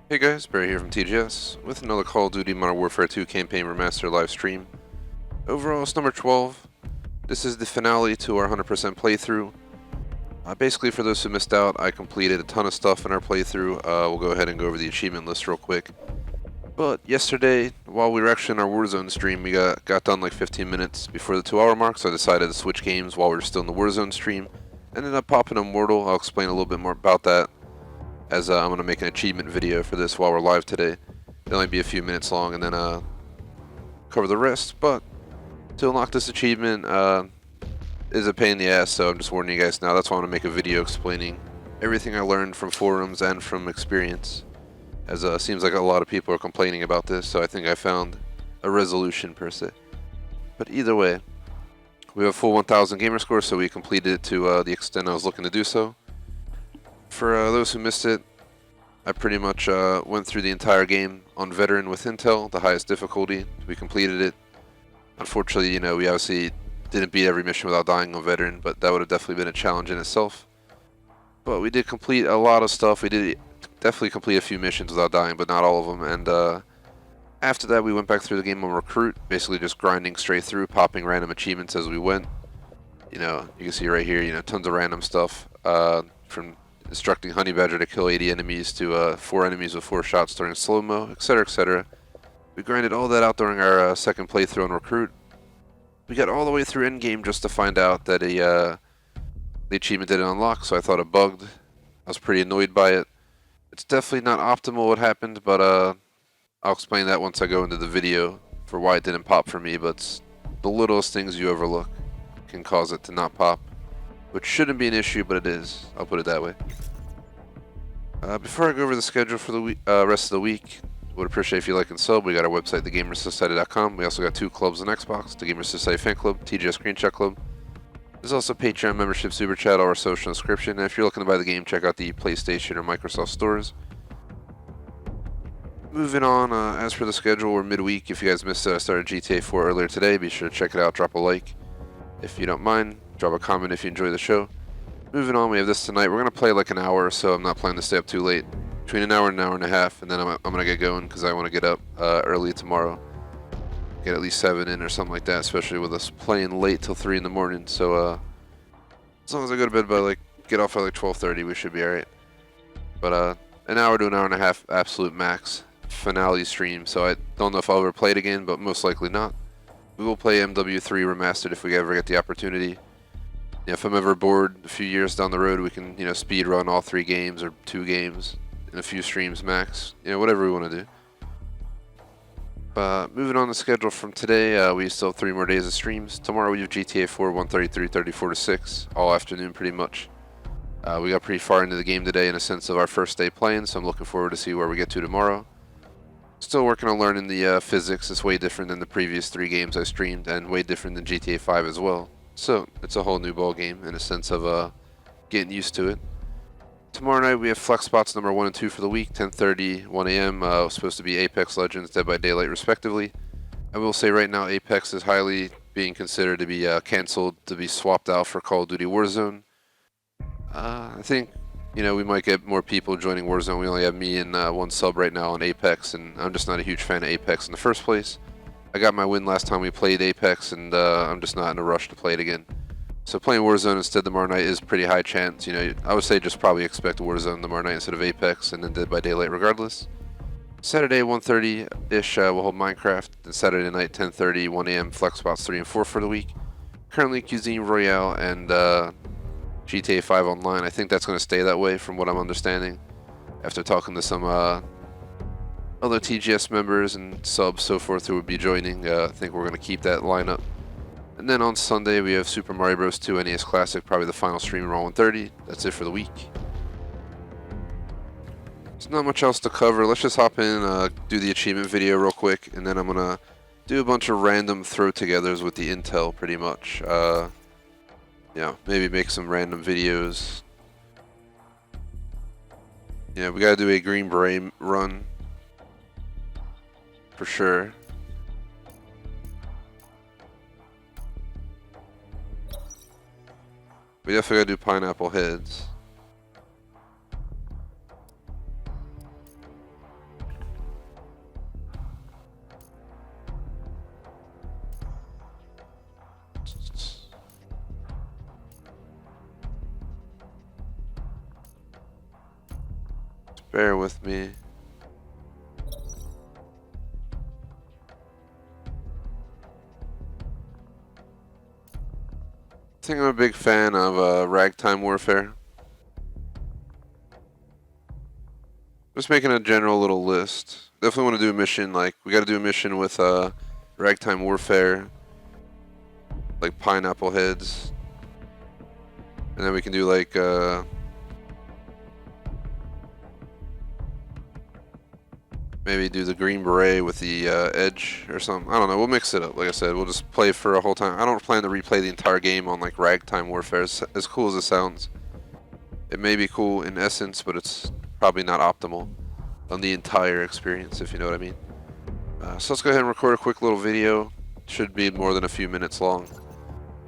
Hey guys, Barry here from TGS with another Call of Duty Modern Warfare 2 Campaign Remastered live stream. Overall, it's number 12. This is the finale to our 100% playthrough. Basically, for those who missed out, I completed a ton of stuff in our playthrough. We'll go ahead and go over the achievement list real quick. But yesterday, while we were actually in our Warzone stream, we got done like 15 minutes before the 2-hour mark, so I decided to switch games while we were still in the Warzone stream. Ended up popping Immortal. I'll explain a little bit more about that, as I'm going to make an achievement video for this while we're live today. It'll only be a few minutes long, and then cover the rest. But to unlock this achievement is a pain in the ass, so I'm just warning you guys now. That's why I want to make a video explaining everything I learned from forums and from experience, as it seems like a lot of people are complaining about this, so I think I found a resolution per se. But either way, we have a full 1000 gamer score, so we completed it to the extent I was looking to do so. For those who missed it, I pretty much went through the entire game on Veteran with Intel, the highest difficulty. We completed it. Unfortunately, we obviously didn't beat every mission without dying on Veteran, but that would have definitely been a challenge in itself. But we did complete a lot of stuff. We did definitely complete a few missions without dying, but not all of them. And after that, we went back through the game on Recruit, basically just grinding straight through, popping random achievements as we went. You can see right here, tons of random stuff, from instructing Honey Badger to kill 80 enemies to 4 enemies with 4 shots during slow-mo, etc., etc. We grinded all that out during our second playthrough on Recruit. We got all the way through endgame just to find out that the achievement didn't unlock, so I thought it bugged. I was pretty annoyed by it. It's definitely not optimal what happened, but I'll explain that once I go into the video for why it didn't pop for me, but it's the littlest things you overlook can cause it to not pop, which shouldn't be an issue, but it is. I'll put it that way. Before I go over the schedule for the rest of the week, would appreciate if you like and sub. We got our website, thegamersociety.com. We also got 2 clubs on Xbox, the Gamers Society Fan Club, TGS Screenshot Club. There's also Patreon membership, Superchat, or our social description. And if you're looking to buy the game, check out the PlayStation or Microsoft stores. Moving on, as for the schedule, we're midweek. If you guys missed it, I started GTA 4 earlier today. Be sure to check it out, drop a like if you don't mind. Drop a comment if you enjoy the show. Moving on, we have this tonight. We're going to play like an hour or so. I'm not planning to stay up too late. Between an hour and a half, and then I'm going to get going because I want to get up early tomorrow. Get at least 7 in or something like that, especially with us playing late till 3 in the morning. So as long as I go to bed by get off at like 12:30, we should be alright. But an hour to an hour and a half, absolute max finale stream. So I don't know if I'll ever play it again, but most likely not. We will play MW3 Remastered if we ever get the opportunity. If I'm ever bored a few years down the road, we can speed run all 3 games or 2 games in a few streams max. Whatever we want to do. But moving on the schedule from today, we still have 3 more days of streams. Tomorrow we have GTA 4, 1:33, 34 to 6, all afternoon pretty much. We got pretty far into the game today in a sense of our first day playing, so I'm looking forward to see where we get to tomorrow. Still working on learning the physics. It's way different than the previous 3 games I streamed, and way different than GTA 5 as well. So it's a whole new ball game in a sense of getting used to it. Tomorrow night we have Flex Spots number 1 and 2 for the week, 10:30, 1 a.m. Supposed to be Apex Legends, Dead by Daylight respectively. I will say right now Apex is highly being considered to be cancelled, to be swapped out for Call of Duty Warzone. I think we might get more people joining Warzone. We only have me and 1 sub right now on Apex, and I'm just not a huge fan of Apex in the first place. I got my win last time we played Apex, and I'm just not in a rush to play it again. So playing Warzone instead tomorrow night is pretty high chance. I would say just probably expect Warzone tomorrow night instead of Apex, and then Dead by Daylight regardless. Saturday 1:30-ish we'll hold Minecraft, and Saturday night 10:30, 1 a.m. Flex Spots 3 and 4 for the week. Currently Cuisine Royale and GTA 5 Online. I think that's going to stay that way from what I'm understanding after talking to some other TGS members and subs so forth who would be joining. I think we're going to keep that lineup. And then on Sunday we have Super Mario Bros. 2 NES Classic, probably the final stream around 1:30. That's it for the week. There's not much else to cover. Let's just hop in, do the achievement video real quick, and then I'm going to do a bunch of random throw-togethers with the intel pretty much. Maybe make some random videos. We got to do a Green Beret run for sure. We definitely gotta do Pineapple Heads. Bear with me. I think I'm a big fan of Ragtime Warfare. Just making a general little list. Definitely want to do a mission, like, we got to do a mission with Ragtime Warfare, like pineapple heads. And then we can do like maybe do the green beret with the edge or something. I don't know. We'll mix it up. Like I said, we'll just play for a whole time. I don't plan to replay the entire game on like Ragtime Warfare. As cool as it sounds, it may be cool in essence, but it's probably not optimal on the entire experience, if you know what I mean. So let's go ahead and record a quick little video. Should be more than a few minutes long,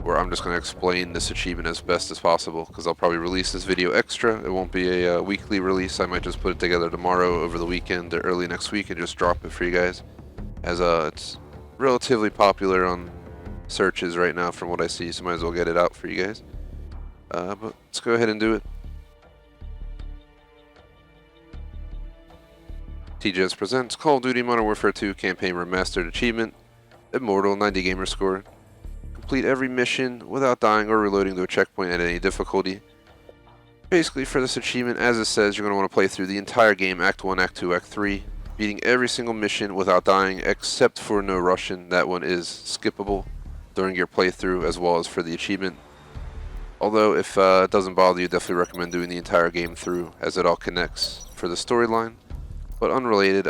where I'm just going to explain this achievement as best as possible, because I'll probably release this video extra. It won't be a weekly release. I might just put it together tomorrow, over the weekend, or early next week, and just drop it for you guys, as it's relatively popular on searches right now from what I see, so might as well get it out for you guys. But let's go ahead and do it. TGS presents Call of Duty Modern Warfare 2 Campaign Remastered Achievement, Immortal 90 Gamer Score. Complete every mission without dying or reloading to a checkpoint at any difficulty. Basically, for this achievement, as it says, you're going to want to play through the entire game, Act 1, Act 2, Act 3, beating every single mission without dying, except for No Russian. That one is skippable during your playthrough, as well as for the achievement. Although, if it doesn't bother you, definitely recommend doing the entire game through, as it all connects for the storyline. But unrelated,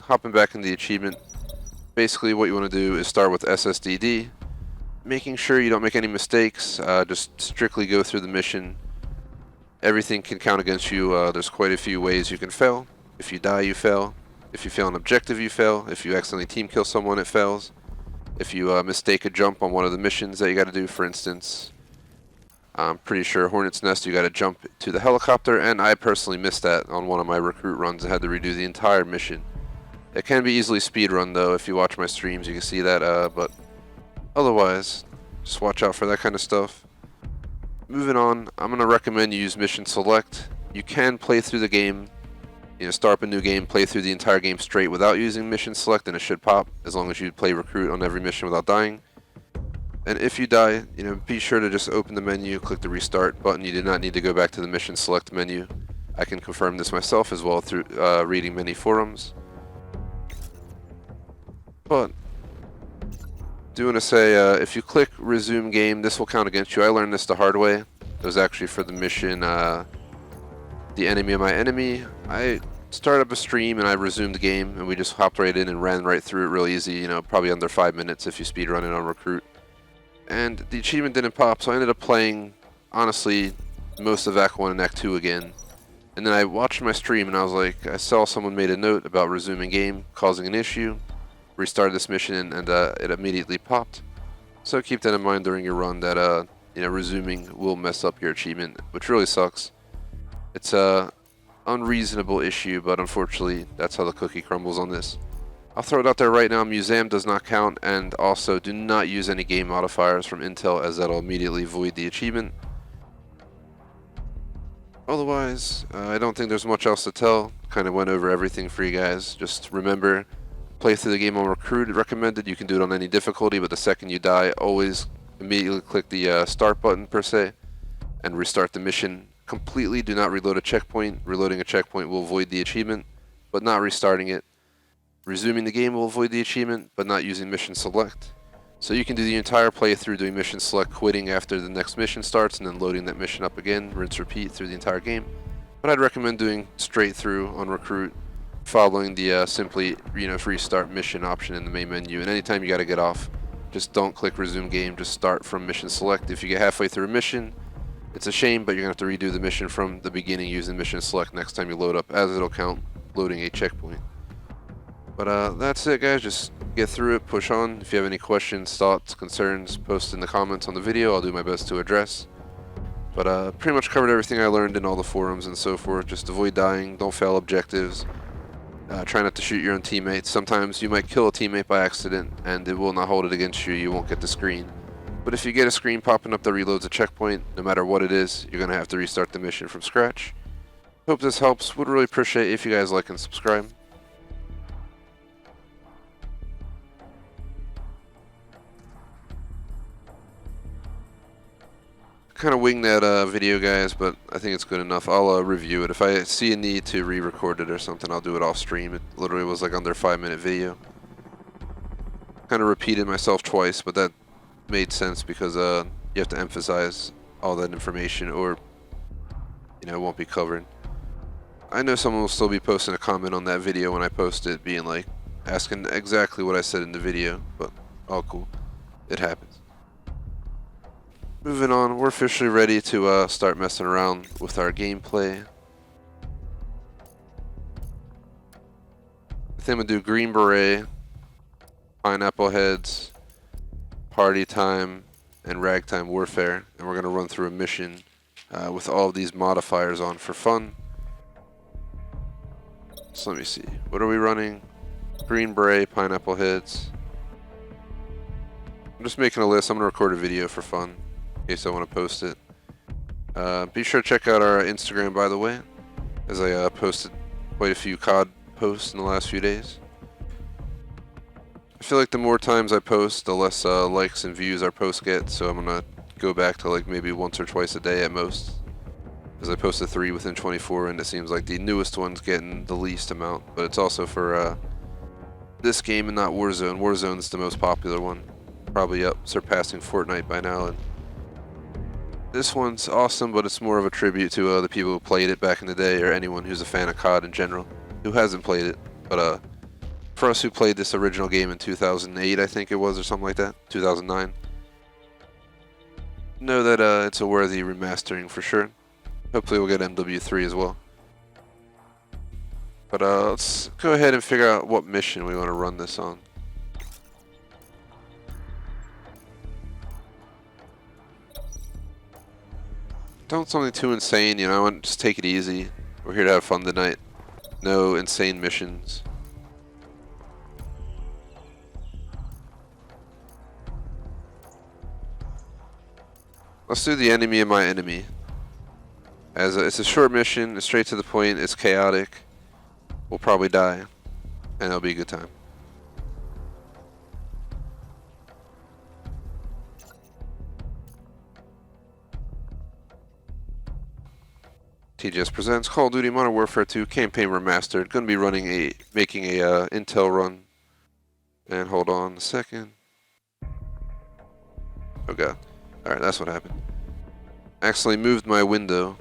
hopping back into the achievement, basically what you want to do is start with SSDD, making sure you don't make any mistakes, just strictly go through the mission. Everything can count against you. There's quite a few ways you can fail. If you die, you fail. If you fail an objective, you fail. If you accidentally team kill someone, it fails. If you mistake a jump on one of the missions that you got to do, for instance, I'm pretty sure Hornet's Nest, you got to jump to the helicopter, and I personally missed that on one of my recruit runs. I had to redo the entire mission. It can be easily speedrun though. If you watch my streams, you can see that, but otherwise, just watch out for that kind of stuff. Moving on, I'm going to recommend you use Mission Select. You can play through the game, start up a new game, play through the entire game straight without using Mission Select, and it should pop, as long as you play recruit on every mission without dying. And if you die, be sure to just open the menu, click the restart button. You do not need to go back to the Mission Select menu. I can confirm this myself as well through reading many forums. But do want to say, if you click resume game, this will count against you. I learned this the hard way. It was actually for the mission, the enemy of my enemy. I started up a stream and I resumed the game, and we just hopped right in and ran right through it real easy, probably under 5 minutes if you speedrun it on recruit. And the achievement didn't pop, so I ended up playing, honestly, most of Act 1 and Act 2 again. And then I watched my stream and I was like, I saw someone made a note about resuming game causing an issue. Restarted this mission and it immediately popped. So keep that in mind during your run, that resuming will mess up your achievement, which really sucks. It's a unreasonable issue, but unfortunately that's how the cookie crumbles on this. I'll throw it out there right now. Museum does not count, and also do not use any game modifiers from Intel, as that'll immediately void the achievement. Otherwise, I don't think there's much else to tell. Kind of went over everything for you guys. Just remember, play through the game on recruit. Recommended. You can do it on any difficulty, but the second you die, always immediately click the start button per se and restart the mission completely. Do not reload a checkpoint. Reloading a checkpoint will void the achievement, but not restarting it. Resuming the game will avoid the achievement, but not using Mission Select. So you can do the entire playthrough doing Mission Select, quitting after the next mission starts, and then loading that mission up again, rinse repeat through the entire game. But I'd recommend doing straight through on recruit, following the simply restart mission option in the main menu. And anytime you got to get off, just don't click resume game, just start from Mission Select. If you get halfway through a mission, it's a shame, but you're going to have to redo the mission from the beginning using Mission Select next time you load up, as it'll count loading a checkpoint. But that's it, guys. Just get through it, push on. If you have any questions, thoughts, concerns, post in the comments on the video. I'll do my best to address. But pretty much covered everything I learned in all the forums and so forth. Just avoid dying, don't fail objectives. Try not to shoot your own teammates. Sometimes you might kill a teammate by accident, and it will not hold it against you. You won't get the screen. But if you get a screen popping up that reloads a checkpoint, no matter what it is, you're going to have to restart the mission from scratch. Hope this helps. Would really appreciate if you guys like and subscribe. Kind of wing that video, guys, but I think it's good enough. I'll review it. If I see a need to re-record it or something, I'll do it off stream. It literally was like under a 5-minute video. Kind of repeated myself twice, but that made sense because you have to emphasize all that information, or it won't be covered. I know someone will still be posting a comment on that video when I post it, being like asking exactly what I said in the video, but all cool. It happens. Moving on, we're officially ready to start messing around with our gameplay. I think I'm gonna do Green Beret, Pineapple Heads, Party Time, and Ragtime Warfare, and we're gonna run through a mission with all of these modifiers on for fun. So let me see, what are we running? Green Beret, Pineapple Heads. I'm just making a list. I'm gonna record a video for fun in case I want to post it. Be sure to check out our Instagram, by the way, as I posted quite a few COD posts in the last few days. I feel like the more times I post, the less likes and views our posts get, so I'm gonna go back to like maybe once or twice a day at most, because I posted 3 within 24, and it seems like the newest one's getting the least amount, but it's also for this game and not Warzone. Warzone's the most popular one, probably up surpassing Fortnite by now, and this one's awesome, but it's more of a tribute to the people who played it back in the day, or anyone who's a fan of COD in general who hasn't played it. But for us who played this original game in 2008, I think it was, or something like that, 2009, know that it's a worthy remastering for sure. Hopefully we'll get MW3 as well. But let's go ahead and figure out what mission we want to run this on. Don't something too insane, I want to just take it easy. We're here to have fun tonight. No insane missions. Let's do the enemy of my enemy. As it's a short mission, it's straight to the point, it's chaotic. We'll probably die, and it'll be a good time. TGS presents Call of Duty Modern Warfare 2 Campaign Remastered. Going to be making a intel run. And hold on a second. Oh god. Alright, that's what happened. Accidentally moved my window,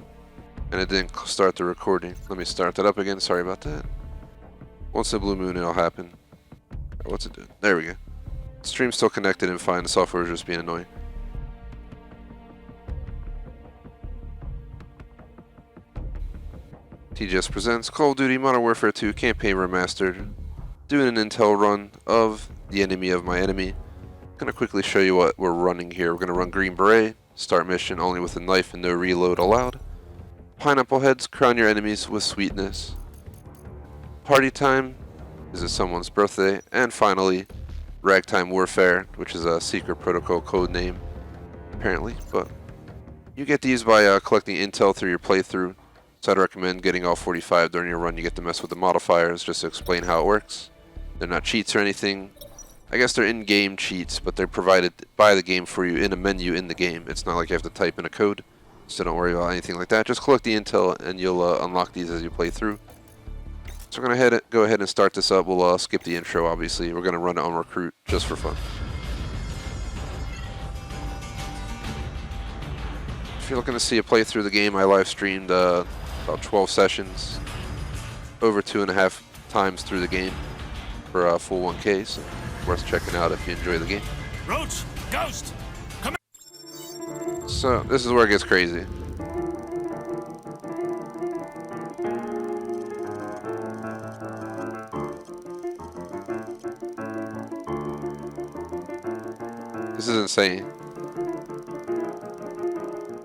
and it didn't start the recording. Let me start that up again. Sorry about that. Once the blue moon, it'll happen. Right, what's it doing? There we go. Stream's still connected and fine. The software is just being annoying. TGS presents Call of Duty Modern Warfare 2 Campaign Remastered. Doing an intel run of the enemy of my enemy. Gonna quickly show you what we're running here. We're gonna run Green Beret, start mission only with a knife and no reload allowed. Pineapple Heads, crown your enemies with sweetness. Party Time, is it someone's birthday? And finally, Ragtime Warfare, which is a secret protocol code name, apparently. But you get these by collecting intel through your playthrough. So I'd recommend getting all 45 during your run. You get to mess with the modifiers just to explain how it works. They're not cheats or anything. I guess they're in-game cheats, but they're provided by the game for you in a menu in the game. It's not like you have to type in a code, so don't worry about anything like that. Just collect the intel and you'll unlock these as you play through. So we're going to go ahead and start this up. We'll skip the intro, obviously. We're going to run it on Recruit just for fun. If you're looking to see a playthrough of the game, I live streamed about 12 sessions, over 2.5 times through the game for a full 1K, so worth checking out if you enjoy the game. Roach, Ghost, come in. So this is where it gets crazy. This is insane.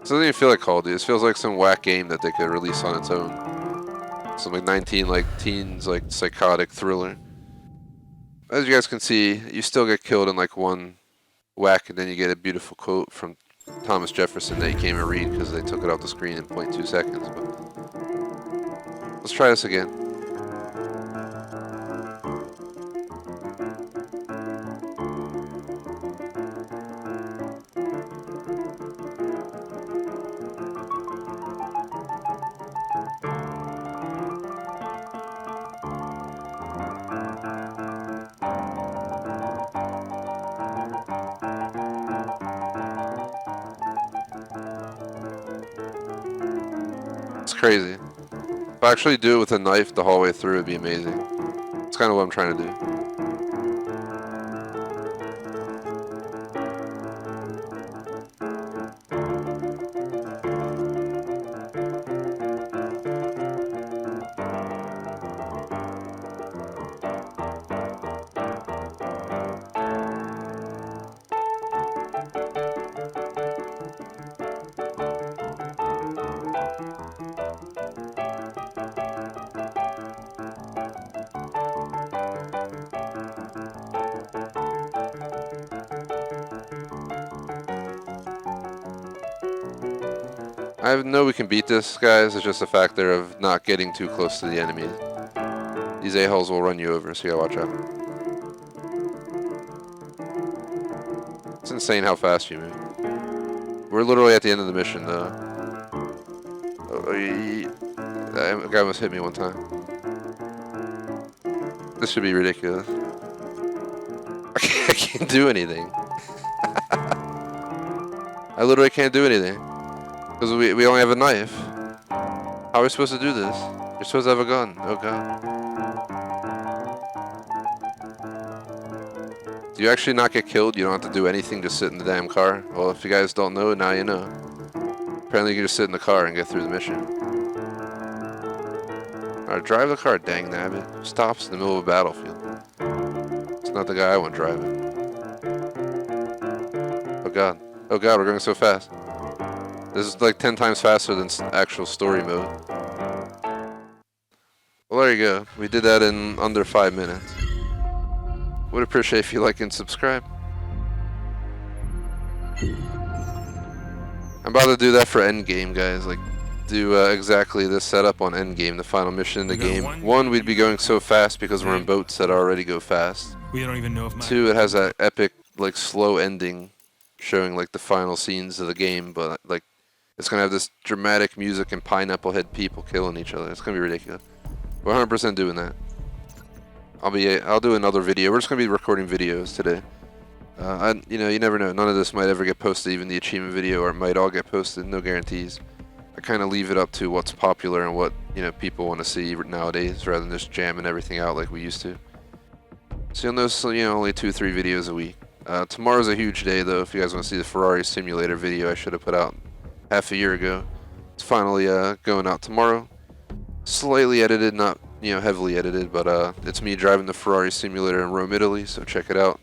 This doesn't even feel like Call of Duty. This feels like some whack game that they could release on its own. Some like 19 teens psychotic thriller. As you guys can see, you still get killed in like one whack, and then you get a beautiful quote from Thomas Jefferson that you can't even read because they took it off the screen in 0.2 seconds. But Let's try this again. It's crazy. If I actually do it with a knife the whole way through, it'd be amazing. It's kind of what I'm trying to do. I know we can beat this, guys. It's just a factor of not getting too close to the enemy. These a-holes will run you over, so you gotta watch out. It's insane how fast you move. We're literally at the end of the mission, though. That guy almost hit me one time. This should be ridiculous. I can't do anything. I literally can't do anything. Because we only have a knife. How are we supposed to do this? You're supposed to have a gun. Oh god. Do you actually not get killed? You don't have to do anything, just sit in the damn car? Well, if you guys don't know, now you know. Apparently you can just sit in the car and get through the mission. Alright, drive the car, dang nabbit. Stops in the middle of a battlefield. It's not the guy I want driving. Oh god. Oh god, we're going so fast. This is like 10 times faster than actual story mode. Well, there you go. We did that in under 5 minutes. Would appreciate if you like and subscribe. I'm about to do that for Endgame, guys. Like, do exactly this setup on Endgame, the final mission in the game. One, we'd be going so fast because we're in boats that already go fast. We don't even know if Two, it has that epic, like, slow ending showing, like, the final scenes of the game, but, like, it's gonna have this dramatic music and pineapple head people killing each other. It's gonna be ridiculous. We're 100% doing that. I'll do another video. We're just gonna be recording videos today. You know, you never know. None of this might ever get posted, even the achievement video, or it might all get posted. No guarantees. I kind of leave it up to what's popular and what, you know, people want to see nowadays, rather than just jamming everything out like we used to. So you'll notice, you know, only 2-3 videos a week. Tomorrow's a huge day, though. If you guys want to see the Ferrari simulator video I should have put out half a year ago, it's finally going out tomorrow. Slightly edited, not, you know, heavily edited, but it's me driving the Ferrari simulator in Rome, Italy, so check it out.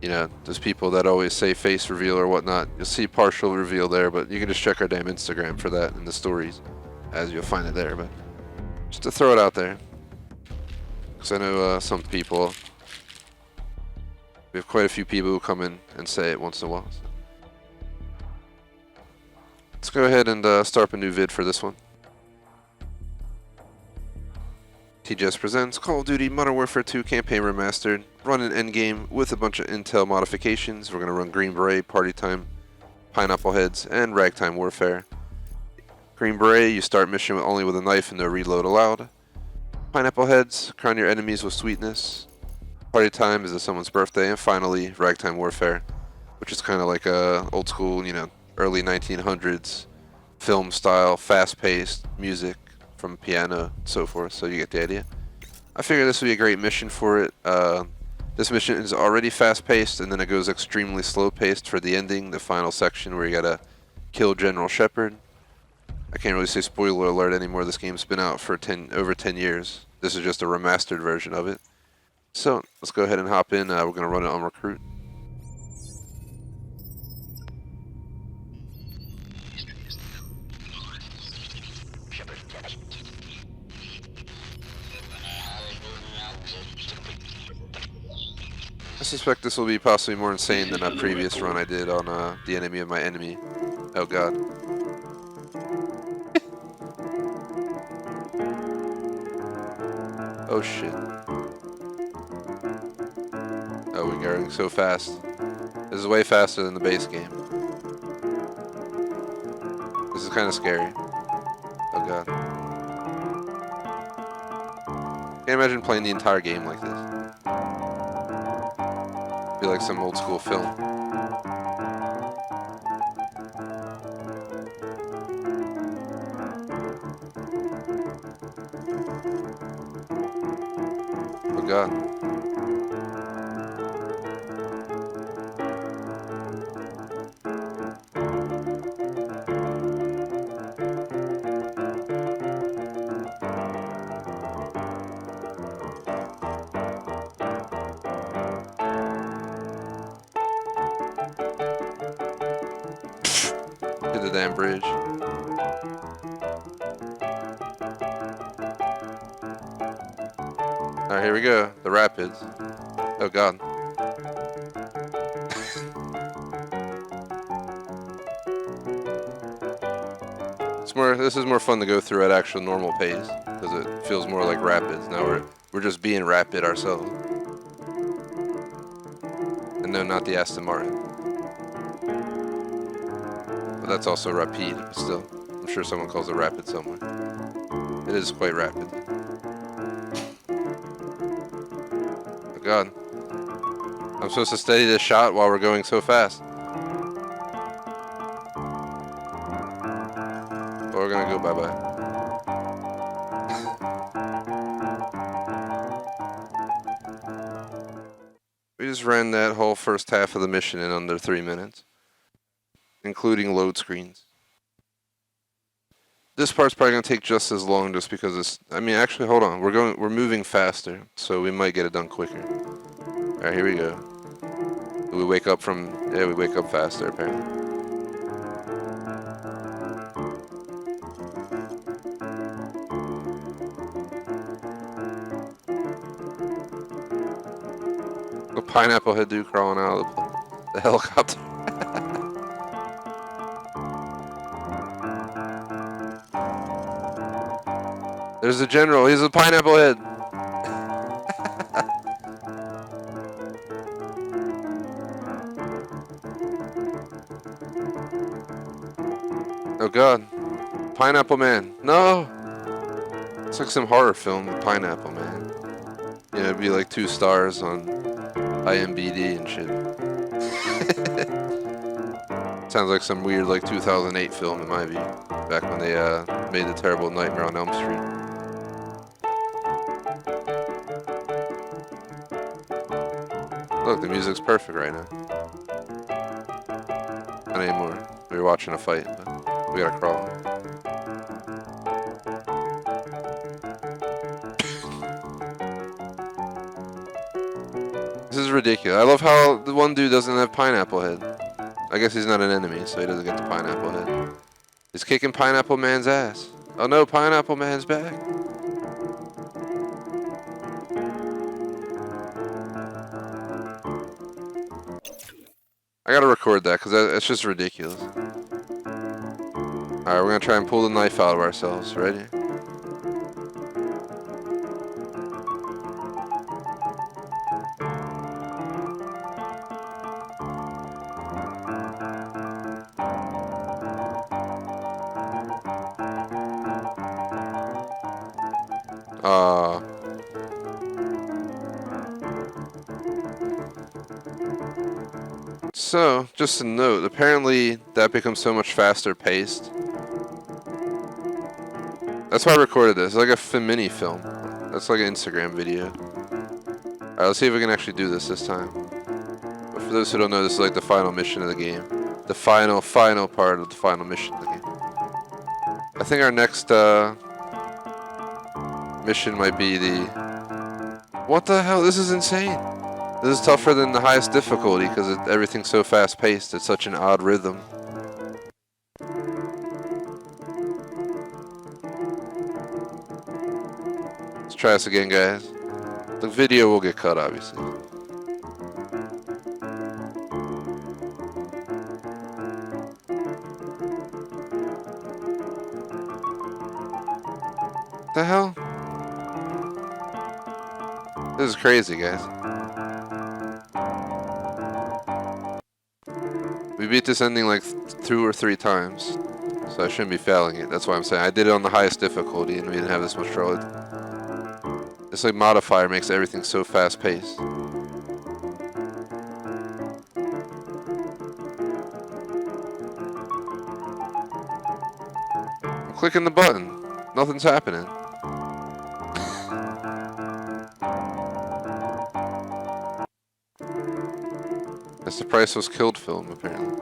You know, those people that always say face reveal or whatnot, you'll see partial reveal there, but you can just check our damn Instagram for that in the stories, as you'll find it there. But just to throw it out there, because I know some people, we have quite a few people who come in and say it once in a while. So. Let's go ahead and start up a new vid for this one. TGS presents Call of Duty Modern Warfare 2 Campaign Remastered. Run an endgame with a bunch of intel modifications. We're going to run Green Beret, Party Time, Pineapple Heads, and Ragtime Warfare. Green Beret, you start mission only with a knife and no reload allowed. Pineapple Heads, crown your enemies with sweetness. Party Time is someone's birthday. And finally, Ragtime Warfare, which is kind of like a old school, you know, early 1900s film style, fast-paced music from piano and so forth, so you get the idea. I figure this would be a great mission for it. This mission is already fast-paced, and then it goes extremely slow-paced for the ending, the final section where you gotta kill General Shepard. I can't really say spoiler alert anymore. This game's been out for over 10 years. This is just a remastered version of it. So let's go ahead and hop in. We're gonna run it on Recruit. I suspect this will be possibly more insane than a previous run I did on the enemy of my enemy. Oh god. Oh shit. Oh, we're going so fast. This is way faster than the base game. This is kind of scary. Oh god. Can't imagine playing the entire game like this. Be like some old school film. Oh god. Hit the damn bridge. Alright, here we go. The rapids. Oh god. This is more fun to go through at actual normal pace because it feels more like rapids. Now we're just being rapid ourselves. And no, not the Aston Martin. But that's also rapide, but still. I'm sure someone calls it rapid somewhere. It is quite rapid. Oh god. I'm supposed to steady this shot while we're going so fast. But we're gonna go bye-bye. We just ran that whole first half of the mission in under 3 minutes, including load screens. This part's probably gonna take just as long, just because it's. I mean, actually, hold on. We're moving faster, so we might get it done quicker. All right, here we go. We wake up from. Yeah, we wake up faster apparently. A pineapple head dude crawling out of the helicopter. There's the general. He's a pineapple head. Oh god. Pineapple Man. No! It's like some horror film with Pineapple Man. You know, it'd be like 2 stars on IMDb and shit. Sounds like some weird like 2008 film in my view. Back when they made the terrible Nightmare on Elm Street. Look, the music's perfect right now. Not anymore. We were watching a fight, but we gotta crawl. This is ridiculous. I love how the one dude doesn't have pineapple head. I guess he's not an enemy, so he doesn't get the pineapple head. He's kicking Pineapple Man's ass. Oh no, Pineapple Man's back. I gotta record that because it's just ridiculous. Alright, we're gonna try and pull the knife out of ourselves. Ready? So, just a note, apparently that becomes so much faster paced. That's why I recorded this. It's like a mini film. That's like an Instagram video. Alright, let's see if we can actually do this time. But for those who don't know, this is like the final mission of the game. The final part of the final mission of the game. I think our next mission might be the... What the hell? This is insane. This is tougher than the highest difficulty because everything's so fast-paced. It's such an odd rhythm. Let's try this again, guys. The video will get cut, obviously. The hell? This is crazy, guys. We beat this ending like 2 or 3 times, so I shouldn't be failing it. That's why I'm saying I did it on the highest difficulty and we didn't have this much trouble. This like modifier makes everything so fast paced. I'm clicking the button. Nothing's happening. That's the Price Was Killed film, apparently.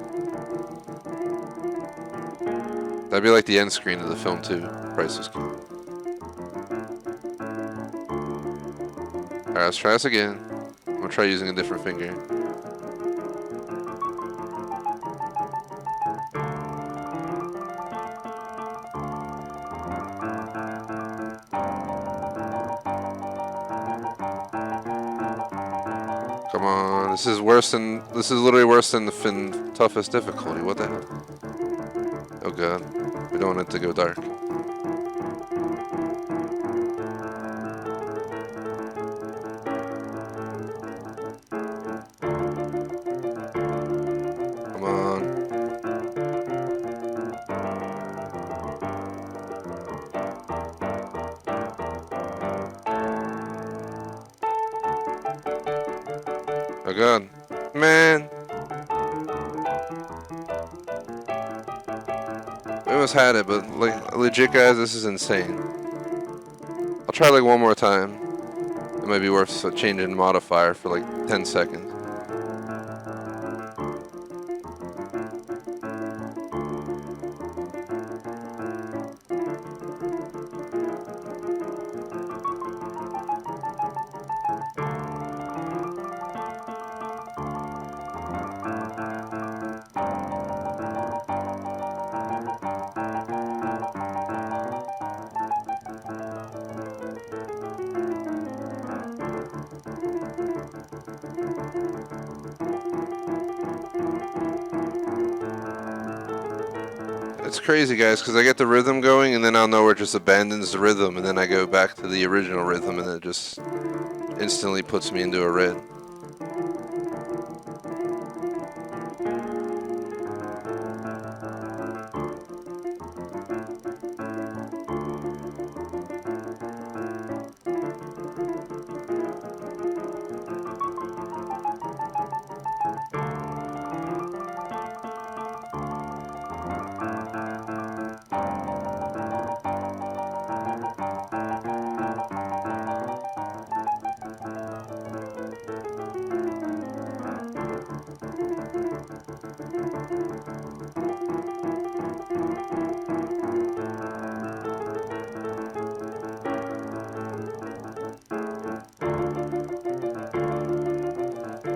That'd be like the end screen of the film too. Price Was Killed. Alright, let's try this again. I'm gonna try using a different finger. Come on, this is literally worse than the toughest difficulty. What the hell? Oh god, we don't want it to go dark. Come on. Oh god. Man. We almost had it, but like legit guys, this is insane. I'll try like one more time. It might be worth changing the modifier for like 10 seconds. It's crazy, guys, because I get the rhythm going, and then I'll know where it just abandons the rhythm, and then I go back to the original rhythm, and it just instantly puts me into a red.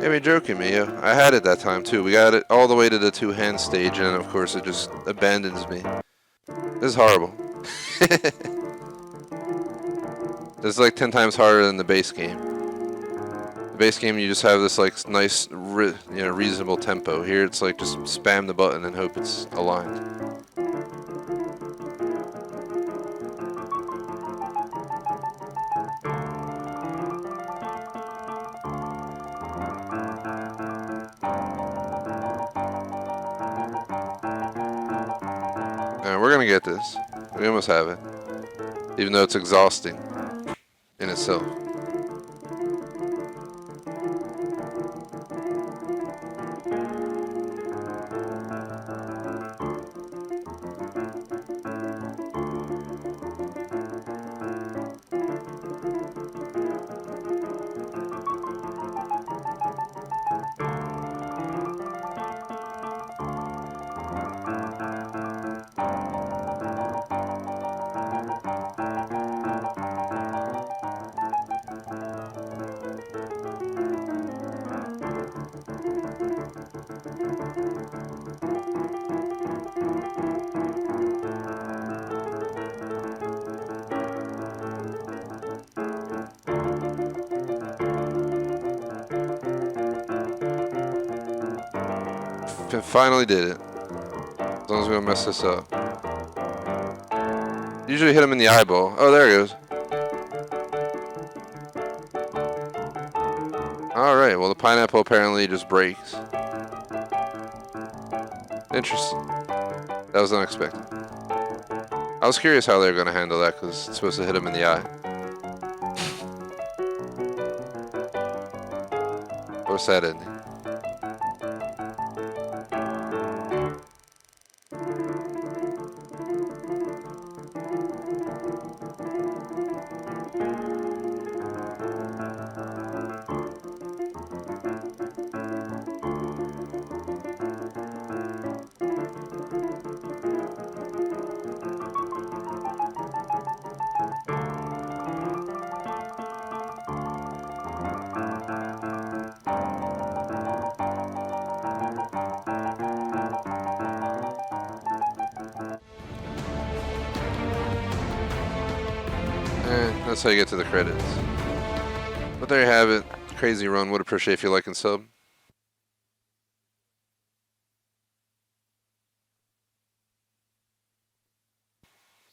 Yeah, you're joking me. Yeah. I had it that time too. We got it all the way to the 2-hand stage, and of course it just abandons me. This is horrible. This is like 10 times harder than the base game. The base game, you just have this like nice, reasonable tempo. Here it's like just spam the button and hope it's aligned. Alright, we're gonna get this. We almost have it. Even though it's exhausting in itself. Finally did it. As long as we don't mess this up. Usually hit him in the eyeball. Oh, there it goes. Alright, well the pineapple apparently just breaks. Interesting. That was unexpected. I was curious how they were going to handle that because it's supposed to hit him in the eye. What a sad ending. That's how you get to the credits. But there you have it. Crazy run. Would appreciate if you like and sub.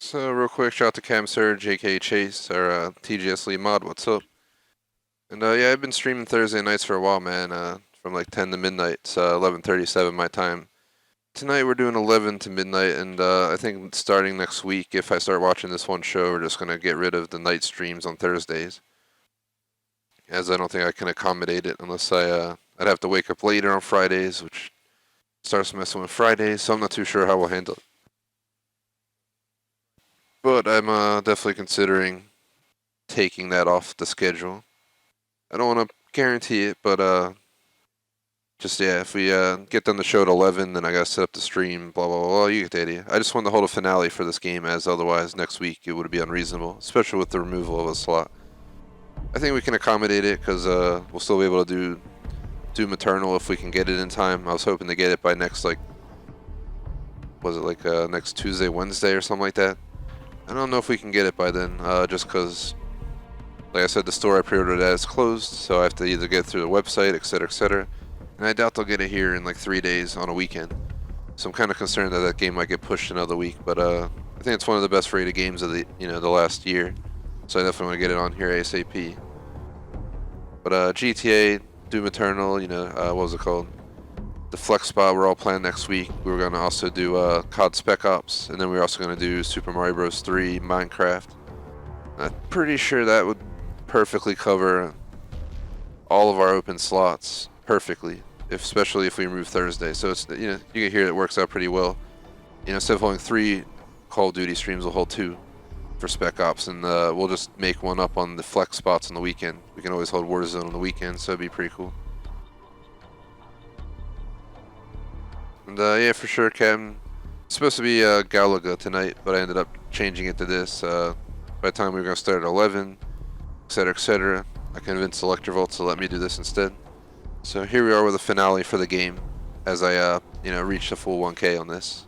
So real quick, shout out to Cam Surge, aka Chase, our TGS lead mod. What's up? And yeah, I've been streaming Thursday nights for a while, man. From like 10 to midnight. It's 11:37 my time. Tonight we're doing 11 to midnight, and I think starting next week, if I start watching this one show, we're just going to get rid of the night streams on Thursdays. As I don't think I can accommodate it unless I'd have to wake up later on Fridays, which starts messing with Fridays, so I'm not too sure how we'll handle it. But I'm definitely considering taking that off the schedule. I don't want to guarantee it, but just, yeah, if we get done the show at 11, then I gotta set up the stream, blah, blah, blah, you get the idea. I just wanted to hold a finale for this game, as otherwise next week it would be unreasonable, especially with the removal of a slot. I think we can accommodate it, because we'll still be able to do Doom Eternal if we can get it in time. I was hoping to get it by next, like, was it like next Tuesday, Wednesday, or something like that? I don't know if we can get it by then, just because, like I said, the store I pre-ordered at is closed, so I have to either get through the website, etc., etc., and I doubt they'll get it here in like 3 days on a weekend. So I'm kind of concerned that that game might get pushed another week. But I think it's one of the best rated games of the the last year. So I definitely want to get it on here ASAP. But GTA, Doom Eternal, what was it called? The Flex Spot we're all playing next week. We were going to also do COD Spec Ops. And then we're also going to do Super Mario Bros. 3, Minecraft. I'm pretty sure that would perfectly cover all of our open slots. Perfectly. Especially if we remove Thursday. So it's you can hear it works out pretty well. Instead of holding 3 Call of Duty streams, we'll hold 2 for Spec Ops, and we'll just make one up on the flex spots on the weekend. We can always hold Warzone on the weekend, so it'd be pretty cool. And yeah, for sure, Captain. It's supposed to be Galaga tonight, but I ended up changing it to this. By the time we were gonna start at 11, etc., etc., I convinced Electrovolt to let me do this instead. So here we are with the finale for the game, as I reached a full 1K on this.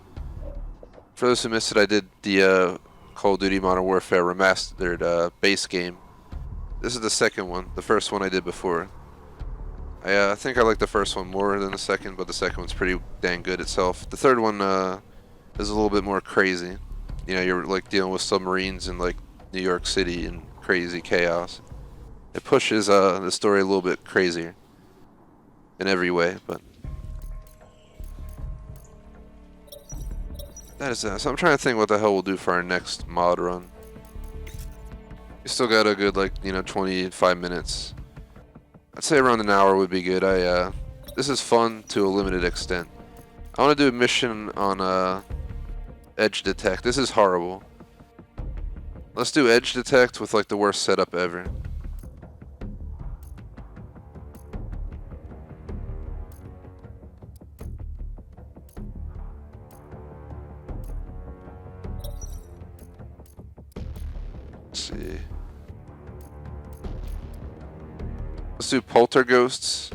For those who missed it, I did the Call of Duty Modern Warfare Remastered base game. This is the second one. The first one I did before. I think I like the first one more than the second, but the second one's pretty dang good itself. The third one is a little bit more crazy. You're like dealing with submarines in like New York City and crazy chaos. It pushes the story a little bit crazier in every way, but that is that. So I'm trying to think what the hell we'll do for our next mod run. We still got a good 25 minutes. I'd say around an hour would be good. This is fun to a limited extent. I want to do a mission on Edge Detect. This is horrible. Let's do Edge Detect with like the worst setup ever. Let's see. Let's do Polterghosts.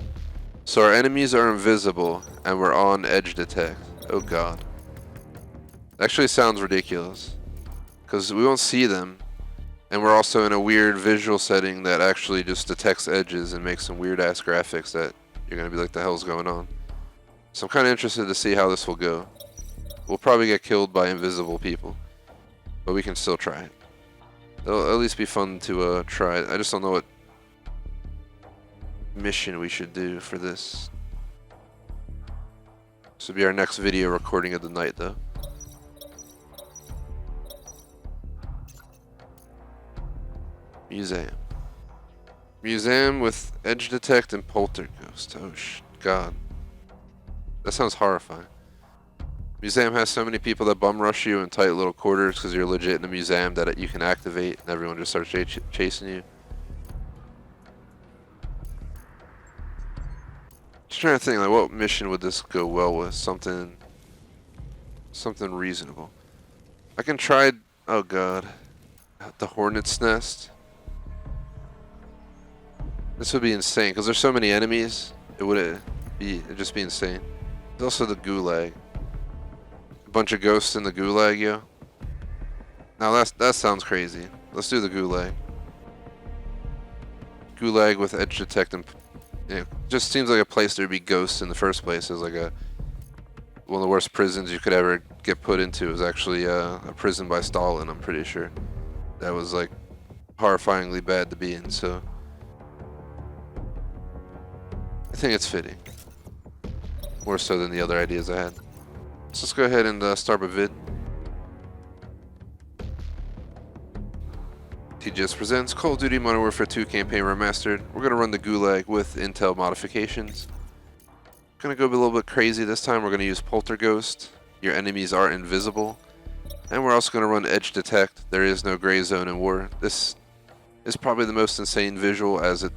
So our enemies are invisible and we're on Edge Detect. Oh god. Actually sounds ridiculous. Because we won't see them. And we're also in a weird visual setting that actually just detects edges and makes some weird ass graphics that you're going to be like, the hell's going on? So I'm kind of interested to see how this will go. We'll probably get killed by invisible people. But we can still try it. It'll at least be fun to try it. I just don't know what... mission we should do for this. This will be our next video recording of the night, though. Museum. Museum with edge detect and poltergeist. Oh, God. That sounds horrifying. Museum has so many people that bum rush you in tight little quarters because you're legit in a museum that you can activate and everyone just starts chasing you. Just trying to think, like, what mission would this go well with? Something reasonable. I can try. Oh God, the Hornet's Nest. This would be insane because there's so many enemies. It'd just be insane. There's also the Gulag. A bunch of ghosts in the Gulag, yo. Now that sounds crazy. Let's do the Gulag. Gulag with edge detect and. Yeah, just seems like a place there'd be ghosts in the first place. It's like one of the worst prisons you could ever get put into. It was actually a prison by Stalin, I'm pretty sure. That was like horrifyingly bad to be in, so I think it's fitting. More so than the other ideas I had. So let's go ahead and start a vid. TGS presents Call of Duty Modern Warfare 2 Campaign Remastered. We're going to run the Gulag with intel modifications. Going to go a little bit crazy this time. We're going to use Poltergeist. Your enemies are invisible. And we're also going to run Edge Detect. There is no gray zone in war. This is probably the most insane visual as it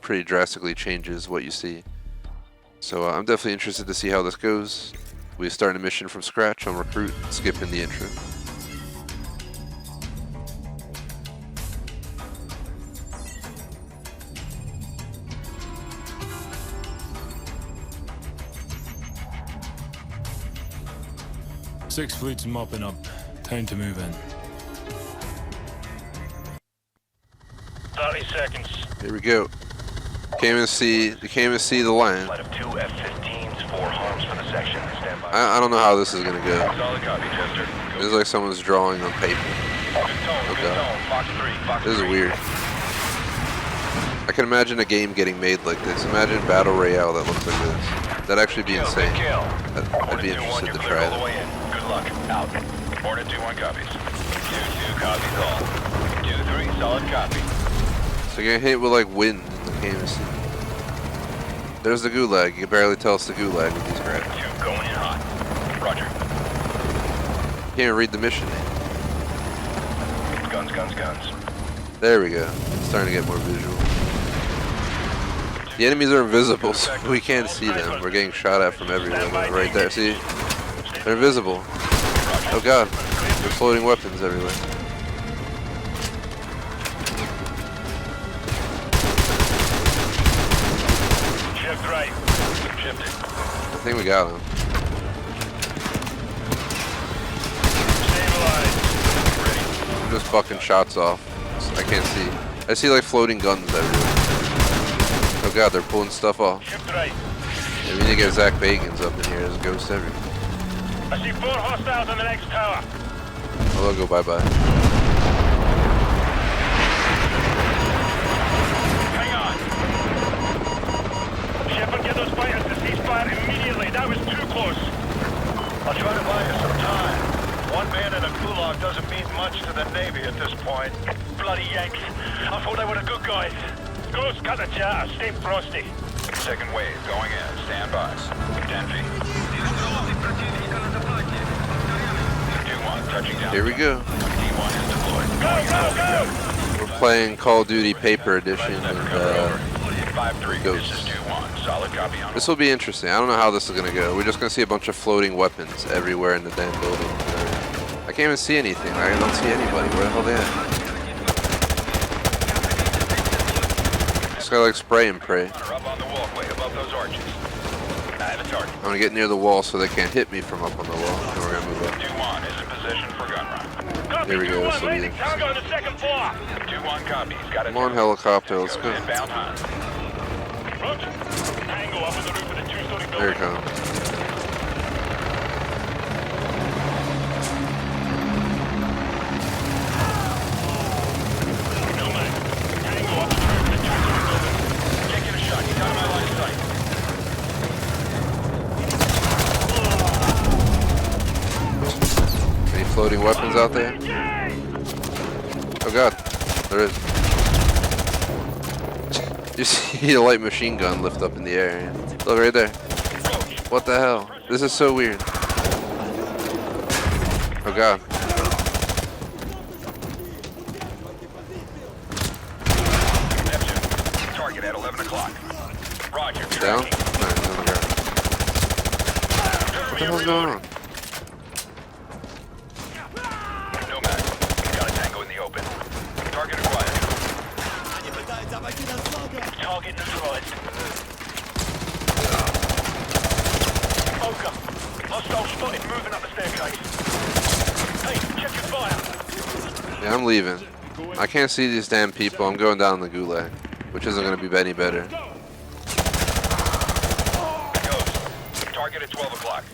pretty drastically changes what you see. So I'm definitely interested to see how this goes. We start a mission from scratch on Recruit, skipping the intro. Six fleets mopping up. Time to move in. 30 seconds. Here we go. You can't even see the line. Flight of 2 F-15s, 4 harms for the section. Stand by. I don't know how this is gonna go. Solid copy, Chester. This is like someone's drawing on paper. Fox 3, Fox This is 3. weird. I can imagine a game getting made like this. Imagine Battle Royale that looks like this. That'd actually be insane. I'd be interested to try that. Good luck. Out. Hornet 2-1 copies. 2-2 copies all. 2-3, solid copy. So you're getting hit with like wind in the KMC. There's the Gulag. You can barely tell it's the Gulag with these grabs. 2 going in hot. Roger. You can't even read the mission name. Guns, guns, guns. There we go. It's starting to get more visual. The enemies are invisible, so we can't see them. We're getting shot at from everywhere. Right there. See? They're invisible. Oh God. There's floating weapons everywhere. Shift right. Shifted. I think we got him. Stabilize. I'm just fucking shots off. I can't see. I see like floating guns everywhere. Oh God, they're pulling stuff off. Shift right. Yeah, we need to get Zach Bagans up in here. There's ghosts everywhere. I see 4 hostiles on the next tower. Oh, they'll go bye-bye. Hang on. Shepard, get those fighters to ceasefire immediately. That was too close. I'll try to buy you some time. One man in a gulag doesn't mean much to the Navy at this point. Bloody Yanks. I thought they were the good guys. Ghost, cut the chatter. Stay frosty. Second wave going in. Stand by. 10 feet. Here we go. We're playing Call of Duty Paper Edition and Ghosts. This will be interesting. I don't know how this is going to go. We're just going to see a bunch of floating weapons everywhere in the damn building. I can't even see anything. I don't see anybody. Where the hell they at? Just gotta like spray and pray. I'm gonna get near the wall so they can't hit me from up on the wall. And we're gonna move up. 2-1 is in position for gun run. Here we go. This will be interesting. On the second floor. 2-1 copies. Got it. Come on, helicopter. Let's go. Inbound hunt. Roger. Tango up on the roof of the 2-story building. There it comes. No man. Tango up on the roof of the 2-story building. Taking a floating weapons out there? Oh god, there is. You see a light machine gun lift up in the air. Look right there. What the hell? This is so weird. Oh god. Target at 11 o'clock. Roger. Down? Nice, on the ground. What the hell's going on? Nomad, got a tango in the open. Target acquired. Target neutralized. Oka, hostile spotted moving up the staircase. Hey, check your fire. Yeah, I'm leaving. I can't see these damn people. I'm going down the gulag, which isn't going to be any better. Ghost, target at 12 o'clock.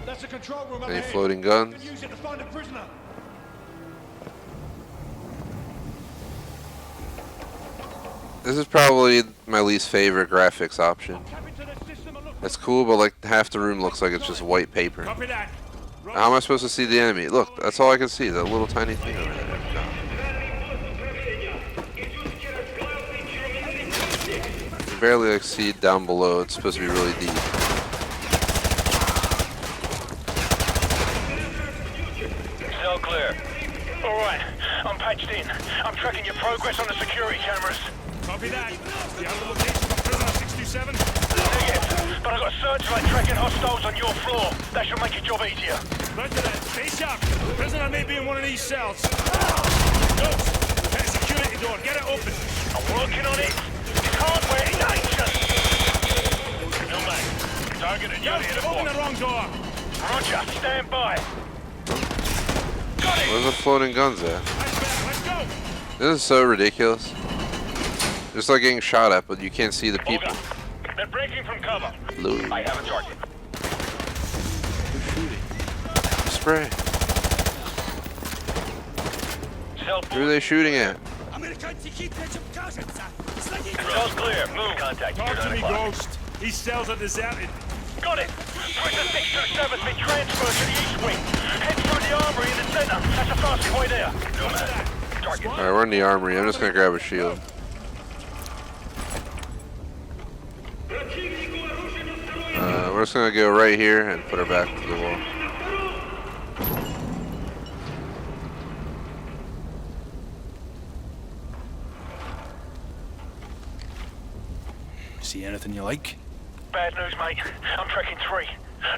That's a control room up Any ahead. floating guns? Use it to find a prisoner. This is probably my least favorite graphics option. It's cool, but like half the room looks like it's just white paper. Copy that. How am I supposed to see the enemy? Look, that's all I can see, that little tiny thing over there. You can barely like see it down below. It's supposed to be really deep. Cell clear. Alright, I'm patched in. I'm tracking your progress on the security cameras. Copy that. The other location of prisoner 627. Yes, but I've got a searchlight tracking hostiles on your floor. That should make your job easier. Lieutenant, stay sharp. Prisoner may be in one of these cells. Ghost, that security door. Get it open. I'm working on it. It's hardware in action. No man. Target and Ghost, unit you've at opened the one. wrong door. Roger, stand by. Got it. Where's the floating guns at? Nice man, let's go. This is so ridiculous. Just like getting shot at, but you can't see the people. Olga, they're breaking from cover. Lou. I have a target. Spray. Cell Who are they shooting at? Cell's clear. Move. Contact. Talk to 9 me, o'clock. Ghost. These cells are deserted. Got it. Prisoner 627's been transferred to the east wing. Head through the armory in the center. That's the fastest way there. No man. Target. Alright, we're in the armory. I'm just gonna grab a shield. We're just gonna go right here and put her back to the wall. See anything you like? Bad news, mate. I'm tracking 3.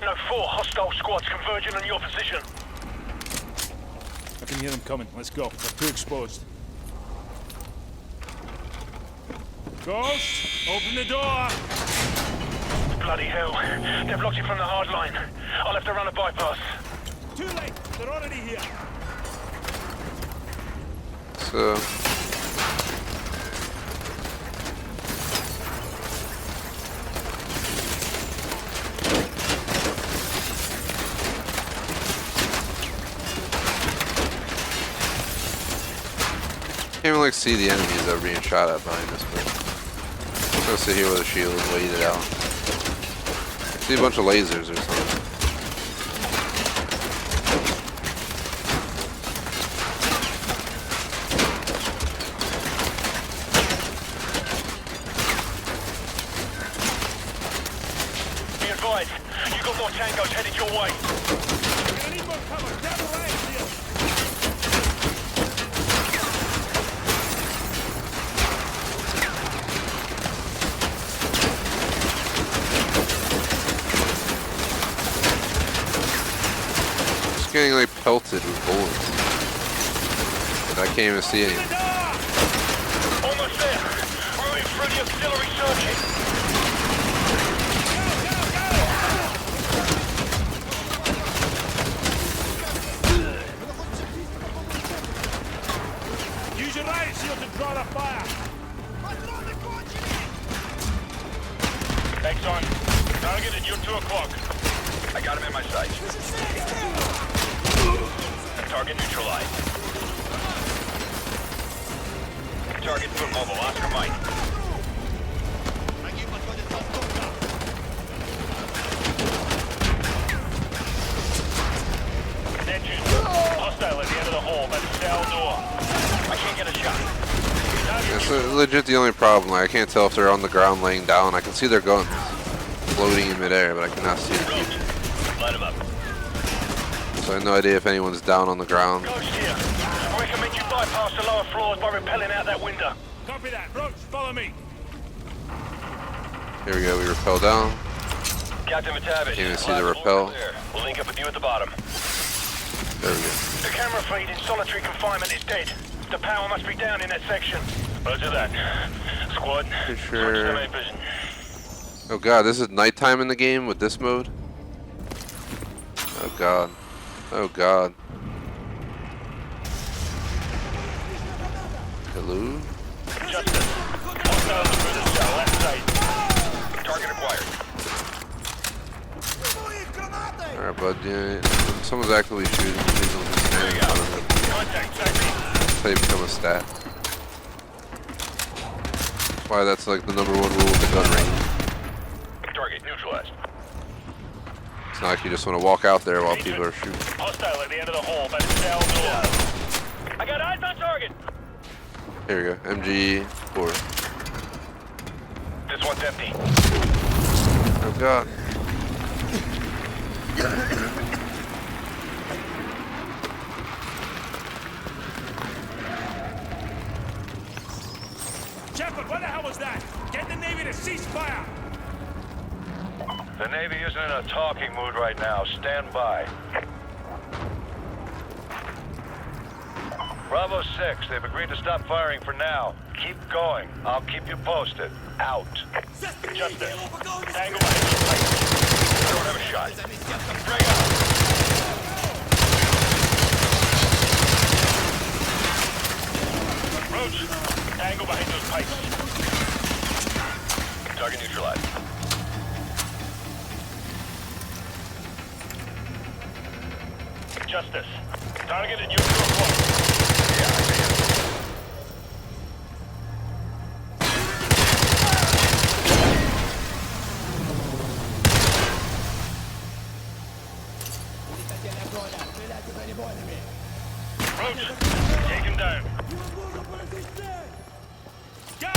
No, 4 hostile squads converging on your position. I can hear them coming. Let's go. We're too exposed. Ghost, open the door. Bloody hell. They've blocked it from the hard line. I'll have to run a bypass. Too late. They're already here. So can't even like see the enemies that are being shot at behind us, but I'm gonna sit here with a shield and wait it out. See a bunch of lasers or something. Be advised, you got more tangos headed your way. We're gonna need more cover. Down the range here. Just getting like pelted with bullets. But I can't even see anything. Almost there. Moving through the auxiliary circuit. Use your riot shield to draw the fire. Thanks on. Target at you 2 o'clock. I got him in my sights. Target neutralized. Target foot mobile. Oscar Mike. cell door. I can't get a shot. That's legit the only problem. Like, I can't tell if they're on the ground laying down. I can see their guns floating in midair, but I cannot see the people. Light him up. So I have no idea if anyone's down on the ground. Ghost here. I recommend you bypass the lower floors by rappelling out that window. Copy that. Roach, follow me. Here we go, we rappel down. Captain Matavich. Can't even see the rappel. We'll link up with you at the bottom. There we go. The camera feed in solitary confinement is dead. The power must be down in that section. Roger that. Squad, Pretty switch sure. to night vision. Oh god, this is nighttime in the game with this mode? Oh god. Oh god. Hello? Justice. Hostile to prison cell, left side. Target acquired. Alright, bud. Yeah, someone's actively shooting. Please don't just stand in front of them. Contact, safety. They become a stat. That's why that's like the #1 rule with the gun range. Target neutralized. It's not like you just want to walk out there while people are shooting. Hostile at the end of the hall by the cell door. I got eyes on target. Here we go. MG4. This one's empty. Oh god. Shepard, what the hell was that? Get the Navy to cease fire. The Navy isn't in a talking mood right now. Stand by. Bravo 6, they've agreed to stop firing for now. Keep going. I'll keep you posted. Out. Justice. Tango behind the pipe. I don't have a shot. Bring up. Roach, tango behind those pipes. Target neutralized. Justice. Target at your point. Yeah, I see it. Roach, take him down. Go!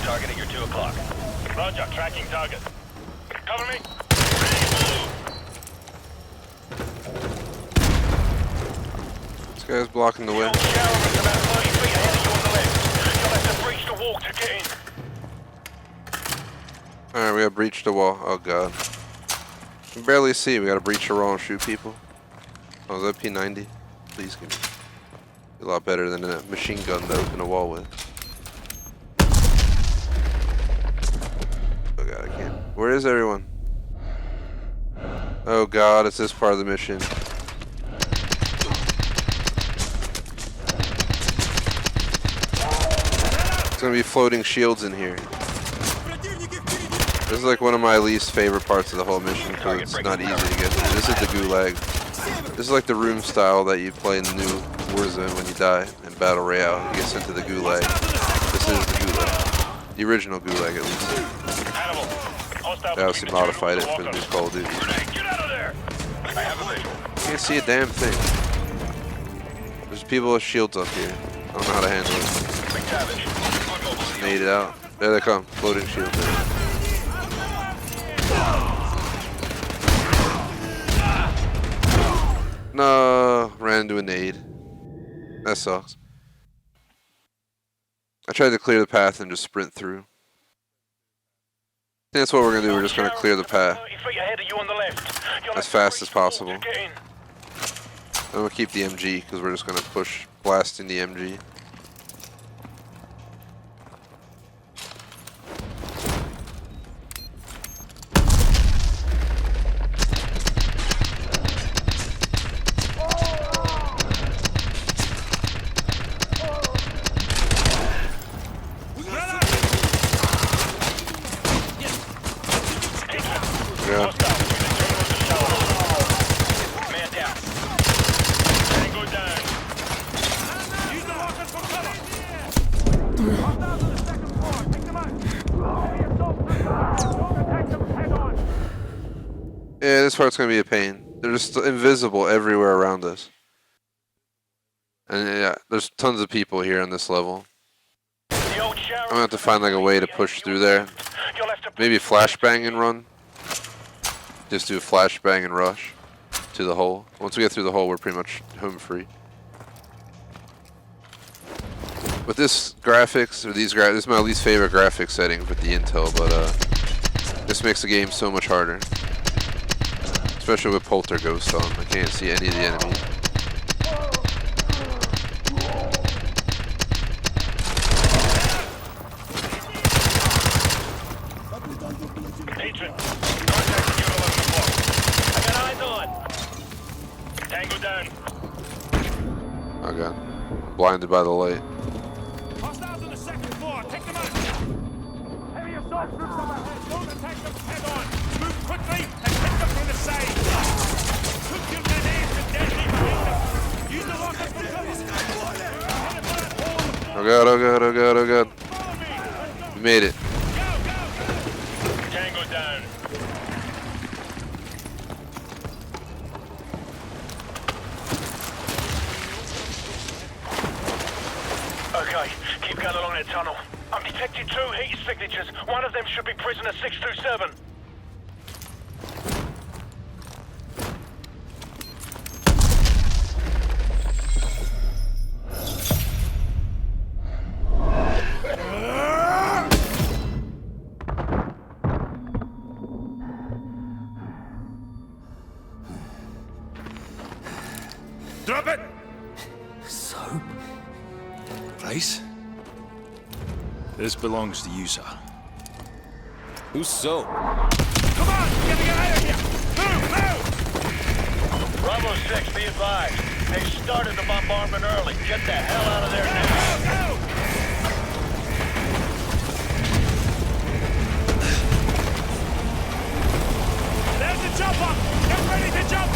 Target at your 2 o'clock. Roger, tracking target. Cover me. This guy's blocking the way. Old showerman's about 30 feet ahead of you on the left. You'll have to breach the wall to get in. Alright, we gotta breach the wall. Oh god. I can barely see. We gotta breach the wall and shoot people. Oh, is that P90? Please give me. A lot better than a machine gun to open a wall with. Oh god, I can't. Where is everyone? Oh god, it's this part of the mission. There's gonna be floating shields in here. This is like one of my least favorite parts of the whole mission because it's not easy to get through. This is the gulag. This is like the room style that you play in the new Warzone when you die in Battle Royale. You get sent to the gulag. This is the gulag. The original gulag at least. They obviously modified it for the new Call of Duty. Get out of there! I have a visual. You can't see a damn thing. There's people with shields up here. I don't know how to handle it. McTavish. Made it out. There they come. Floating shield. No, ran into a nade. That sucks. I tried to clear the path and just sprint through. I think that's what we're gonna do. We're just gonna clear the path 30 feet ahead of you on the left. You'll as have to fast breach as the wall possible. to get in. I'm gonna keep the MG because we're just gonna push blasting the MG. Yeah. Hostile between the terminals and shower. Man down. Tango down. Use the rockets for cover. Hostiles on the second floor. Pick them up. Enemy assault through the fire. Don't attack them head on. Yeah, this part's gonna be a pain. They're just invisible everywhere around us. And yeah, there's tons of people here on this level. I'm gonna have to find like a way to push through there. Maybe flashbang and run. Just do a flashbang and rush to the hole. Once we get through the hole, we're pretty much home free. With this graphics, or this is my least favorite graphics setting with the Intel, but this makes the game so much harder. Especially with Polterghost on. I can't see any of the enemies. Patron, contact Unit 11 I got eyes on. Tango down. Oh god. I'm blinded by the light. Hostiles on the second floor. Take them out. Heavy assault troops overhead. Don't attack them head on. Move quickly and hit them from the side. Put your grenades and deadly behind them. Use the rockets for cover. Oh god, oh god, oh god, oh god. Follow me. Let's go. We made it. Tango down. Okay, keep going along that tunnel. I've detected 2 heat signatures. One of them should be prisoner 627. Drop it. So? Place? This belongs to you, sir. Who's so? Come on! We gotta get out of here! Move! Move! Bravo 6, be advised. They started the bombardment early. Get the hell out of there now. Go! There's the jumper! Get ready to jump!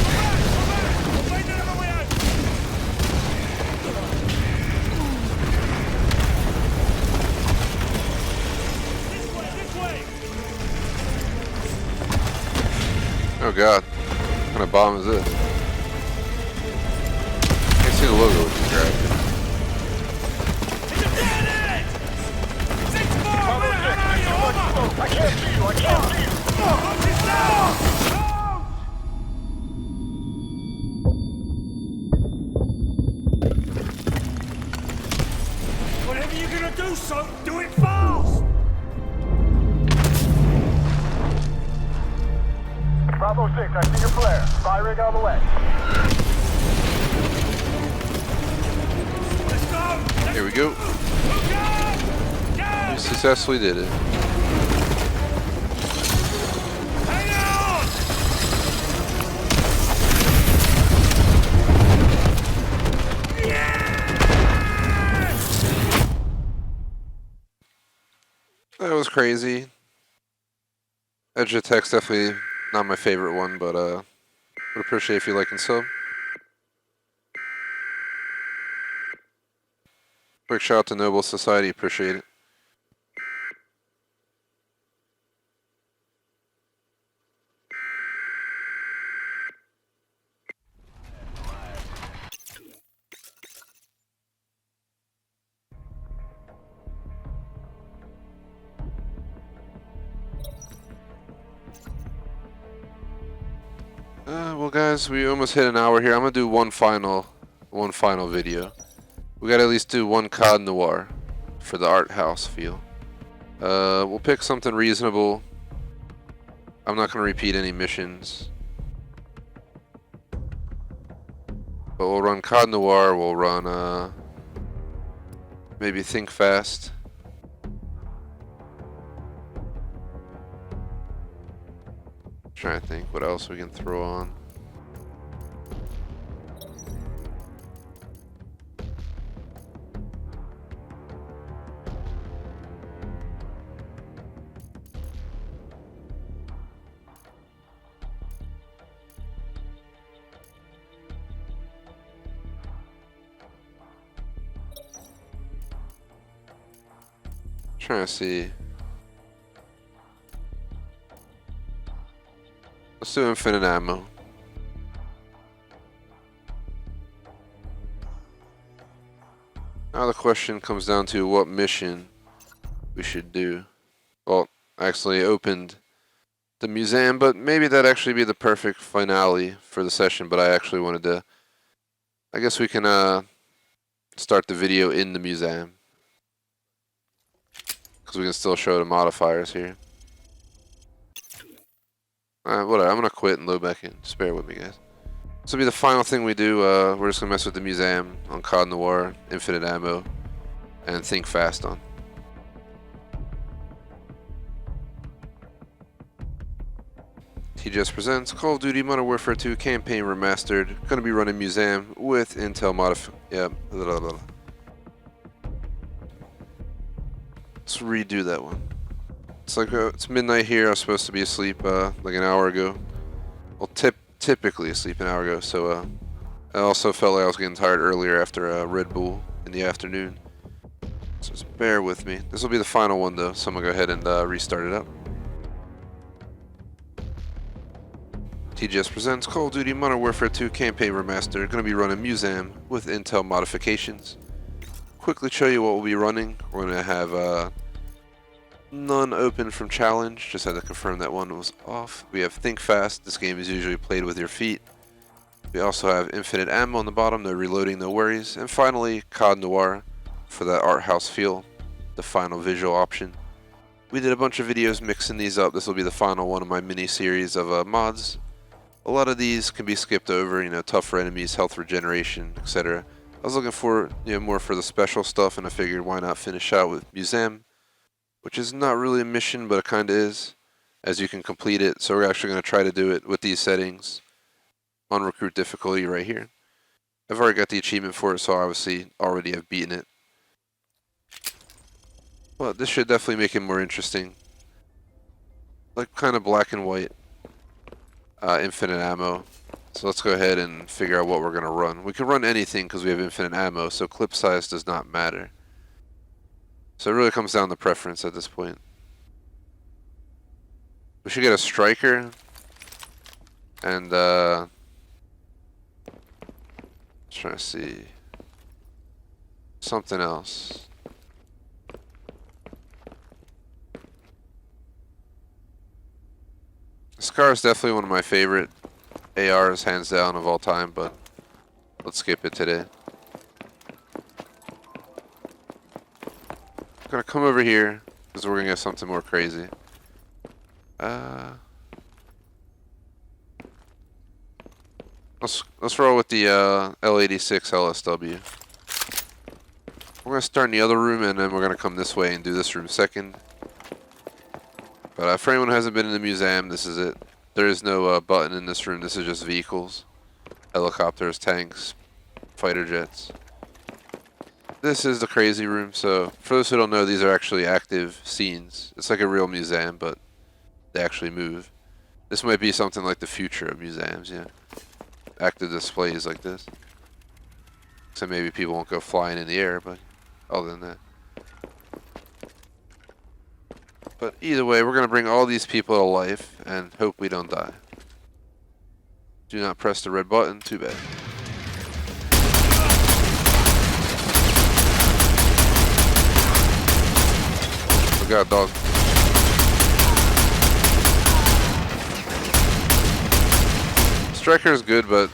Come back! We'll find another way out! This way! Oh god. What kind of bomb is this? Can't see the logo with this graphic. It's a grenade! 6-4! Bravo Where the 6, hell are there's you? too much Over! smoke. I can't see you. I can't see you. Watch it down! Whatever you're gonna do, son, do it fast! Bravo 6, I see your flare. Firing on the way. Let's go! Here we go. Go! Go! We successfully did it. Hang on! That was crazy. Edge of Text definitely not my favorite one, but would appreciate if you like and sub. Quick shout out to Noble Society, appreciate it. Well guys, we almost hit an hour here. I'm gonna do one final video. We gotta at least do one COD Noir for the art house feel. We'll pick something reasonable. I'm not gonna repeat any missions. But we'll run COD Noir, we'll run maybe Think Fast. Trying to think what else we can throw on. Trying to see. Let's do infinite ammo. Now the question comes down to what mission we should do. Well, I actually opened the museum, but maybe that'd actually be the perfect finale for the session, but I actually wanted to, I guess we can start the video in the museum, because we can still show the modifiers here. Whatever, I'm going to quit and load back in. Just bear with me, guys. This will be the final thing we do. We're just going to mess with the museum on COD Noir, infinite ammo, and think fast on. TGS presents Call of Duty Modern Warfare 2 Campaign Remastered. Going to be running museum with Intel Let's redo that one. It's like it's midnight here. I was supposed to be asleep like an hour ago. Well, typically asleep an hour ago. So I also felt like I was getting tired earlier after Red Bull in the afternoon. So just bear with me. This will be the final one though. So I'm gonna go ahead and restart it up. TGS presents Call of Duty Modern Warfare 2 Campaign Remastered. Going to be running museum with Intel modifications. Quickly show you what we'll be running. We're going to have none open from challenge. Just had to confirm that one was off. We have think fast. This game is usually played with your feet. We also have infinite ammo on the bottom. No reloading, no worries. And finally, COD Noir for that art house feel. The final visual option. We did a bunch of videos mixing these up. This will be the final one of my mini series of mods. A lot of these can be skipped over, you know, tougher enemies, health regeneration, etc. I was looking for, you know, more for the special stuff, and I figured why not finish out with museum, which is not really a mission, but it kind of is, as you can complete it. So we're actually going to try to do it with these settings on recruit difficulty right here. I've already got the achievement for it, so I obviously already have beaten it. But this should definitely make it more interesting. Like kind of black and white. Infinite ammo. So let's go ahead and figure out what we're going to run. We can run anything because we have infinite ammo, so clip size does not matter. So it really comes down to preference at this point. We should get a striker and trying to see something else. Scar is definitely one of my favorite ARs, hands down, of all time, but let's skip it today. I'm gonna come over here because we're gonna get something more crazy. Let's roll with the L86 LSW. We're gonna start in the other room and then we're gonna come this way and do this room second. But for anyone who hasn't been in the museum, this is it. There is no button in this room. This is just vehicles, helicopters, tanks, fighter jets. This is the crazy room. So for those who don't know, these are actually active scenes. It's like a real museum, but they actually move. This might be something like the future of museums, yeah. Active displays like this. So maybe people won't go flying in the air, but other than that. But either way, we're going to bring all these people to life and hope we don't die. Do not press the red button. Too bad. We got a dog. Striker is good, but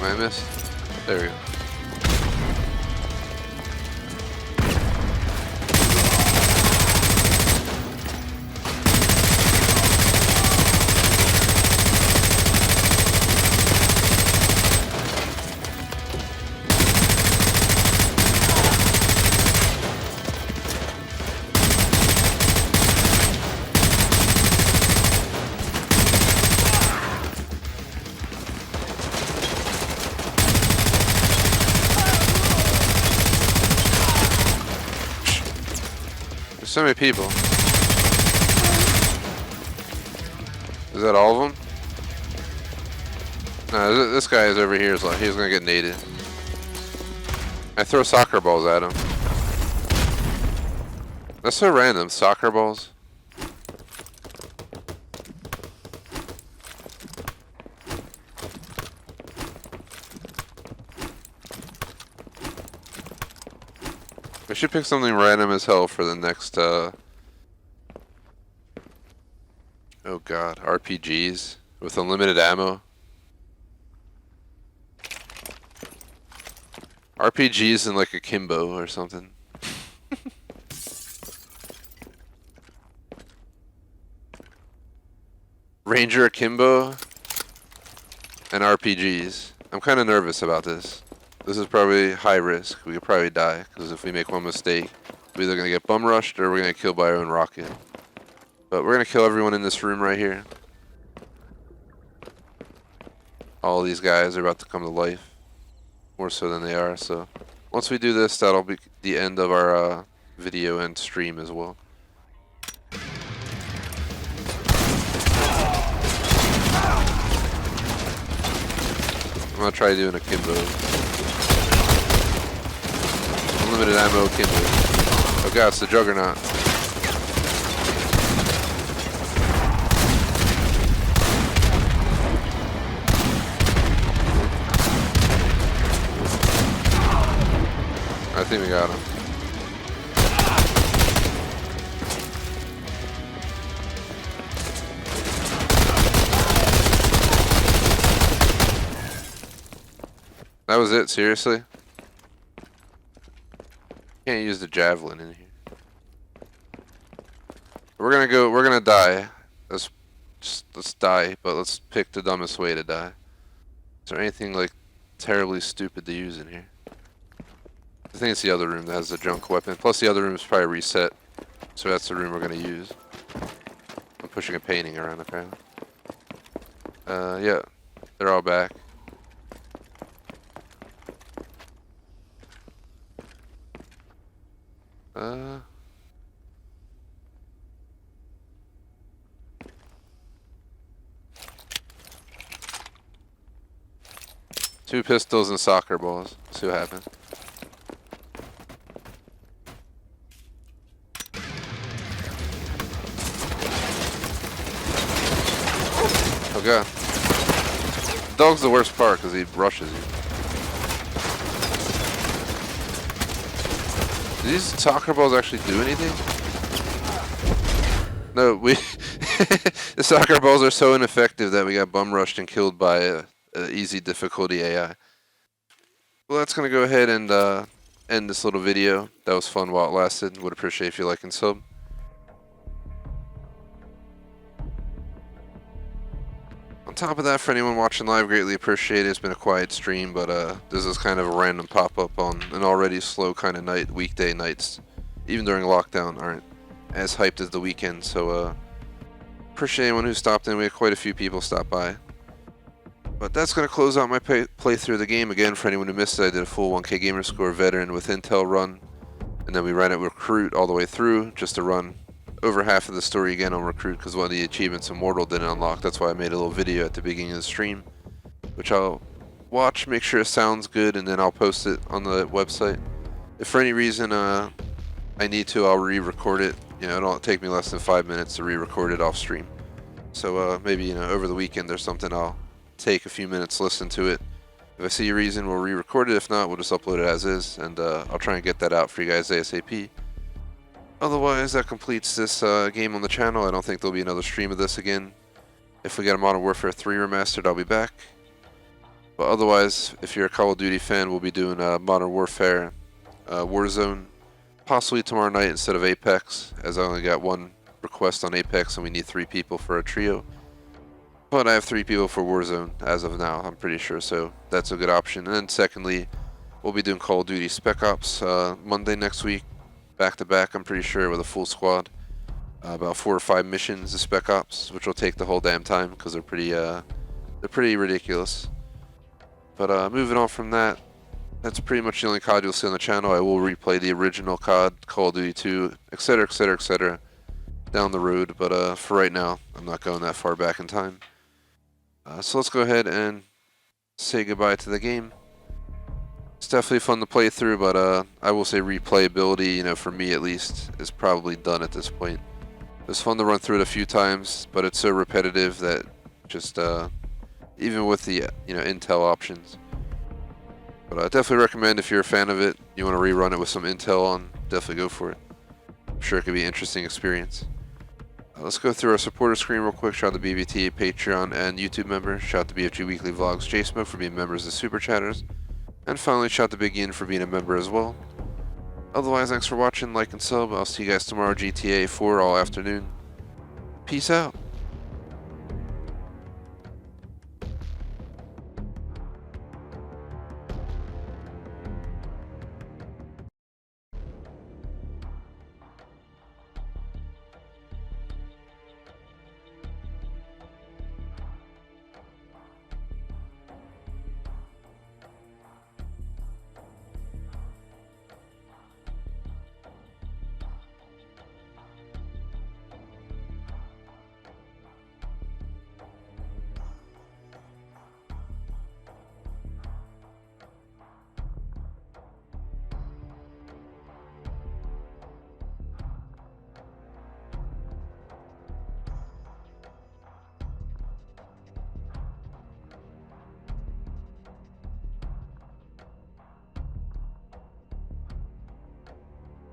I missed. There we go. There's so many people. Is that all of them? No, this guy is over here. So he's gonna get naded. I throw soccer balls at him. That's so random. Soccer balls. We should pick something random as hell for the next, oh god, RPGs with unlimited ammo. RPGs in like akimbo or something. Ranger akimbo and RPGs. I'm kind of nervous about this. This is probably high risk. We could probably die, because if we make one mistake, we're either going to get bum rushed or we're going to get killed by our own rocket. But we're going to kill everyone in this room right here. All these guys are about to come to life. More so than they are, so once we do this, that'll be the end of our video and stream as well. I'm going to try doing a Kimbo. Unlimited ammo Kimbo. Oh god, it's the Juggernaut. I think we got him. That was it, seriously? Can't use the javelin in here. We're gonna die. Let's die, but let's pick the dumbest way to die. Is there anything like terribly stupid to use in here? I think it's the other room that has the junk weapon. Plus the other room is probably reset. So that's the room we're gonna use. I'm pushing a painting around apparently. Yeah. They're all back. Two pistols and soccer balls. See what happens. Oh god. The dog's the worst part because he rushes you. Do these soccer balls actually do anything? No, the soccer balls are so ineffective that we got bum rushed and killed by a easy difficulty AI. Well, that's gonna go ahead and end this little video. That was fun while it lasted. Would appreciate if you like and sub. On top of that, for anyone watching live, greatly appreciate it. It's been a quiet stream, but this is kind of a random pop-up on an already slow kind of night. Weekday nights, even during lockdown, aren't as hyped as the weekend. So appreciate anyone who stopped in. We had quite a few people stop by. But that's going to close out my playthrough of the game. Again, for anyone who missed it, I did a full 1K gamer score veteran with Intel run. And then we ran it recruit all the way through just to run over half of the story again on recruit because one of the achievements Immortal didn't unlock. That's why I made a little video at the beginning of the stream, which I'll watch, make sure it sounds good, and then I'll post it on the website. If for any reason I need to, I'll re-record it. You know, it'll take me less than 5 minutes to re-record it off stream. So maybe, you know, over the weekend or something, I'll take a few minutes, listen to it. If I see a reason, we'll re-record it. If not, we'll just upload it as is, and I'll try and get that out for you guys ASAP. Otherwise, that completes this game on the channel. I don't think there'll be another stream of this again. If we get a Modern Warfare 3 Remastered, I'll be back. But otherwise, if you're a Call of Duty fan, we'll be doing Modern Warfare Warzone possibly tomorrow night instead of Apex, as I only got one request on Apex and we need 3 people for a trio. But I have 3 people for Warzone as of now, I'm pretty sure, so that's a good option. And then secondly, we'll be doing Call of Duty Spec Ops Monday next week, back to back, I'm pretty sure, with a full squad. About 4 or 5 missions of Spec Ops, which will take the whole damn time because they're pretty ridiculous. But moving on from that, that's pretty much the only COD you'll see on the channel. I will replay the original COD, Call of Duty 2, etc., etc., etc. down the road, but for right now, I'm not going that far back in time. So let's go ahead and say goodbye to the game. It's definitely fun to play through, but I will say replayability, you know, for me at least, is probably done at this point. It was fun to run through it a few times, but it's so repetitive that just, even with the, you know, Intel options. But I definitely recommend if you're a fan of it, you want to rerun it with some Intel on, definitely go for it. I'm sure it could be an interesting experience. Let's go through our supporter screen real quick. Shout out to BBT, Patreon, and YouTube members. Shout out to BFG Weekly Vlogs, JSmoke for being members of Super Chatters. And finally, shout out to Big Ian for being a member as well. Otherwise, thanks for watching, like, and sub. I'll see you guys tomorrow, GTA 4 all afternoon. Peace out.